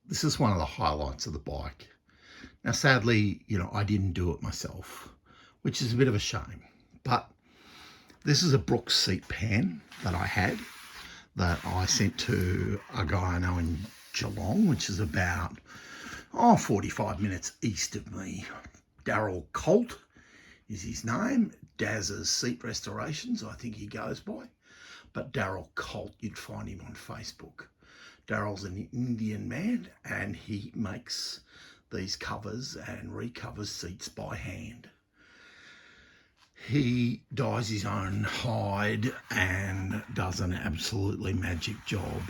this is one of the highlights of the bike. Now, sadly, I didn't do it myself, which is a bit of a shame. But this is a Brooks seat pan that I had that I sent to a guy I know in Geelong, which is about 45 minutes east of me. Daryl Colt is his name. Daz's Seat Restorations, I think he goes by. But Daryl Colt, you'd find him on Facebook. Daryl's an Indian man and he makes these covers and recovers seats by hand. He dyes his own hide and does an absolutely magic job.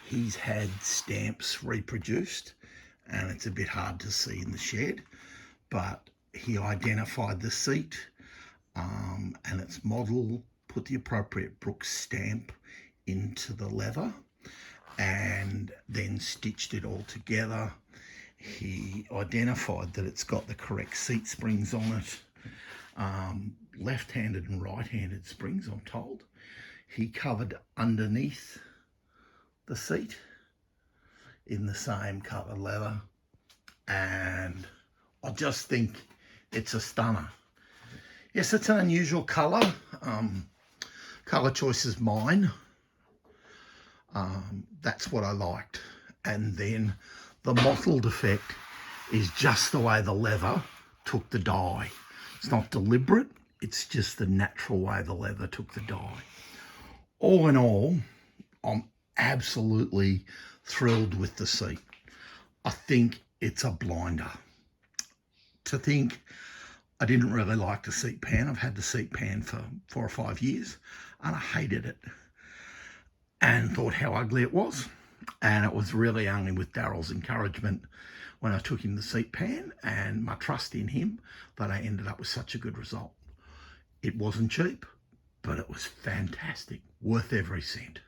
He's had stamps reproduced and it's a bit hard to see in the shed, but he identified the seat and its model, put the appropriate Brooks stamp into the leather and then stitched it all together. He identified that it's got the correct seat springs on it, left-handed and right-handed springs, I'm told. He covered underneath the seat in the same colour leather, and I just think it's a stunner. Yes, it's an unusual colour. Colour choice is mine. That's what I liked. And then the mottled effect is just the way the leather took the dye. It's not deliberate, it's just the natural way the leather took the dye. All in all, I'm absolutely thrilled with the seat. I think it's a blinder. To think I didn't really like the seat pan. I've had the seat pan for 4 or 5 years and I hated it and thought how ugly it was. And it was really only with Daryl's encouragement when I took him the seat pan and my trust in him that I ended up with such a good result. It wasn't cheap, but it was fantastic, worth every cent.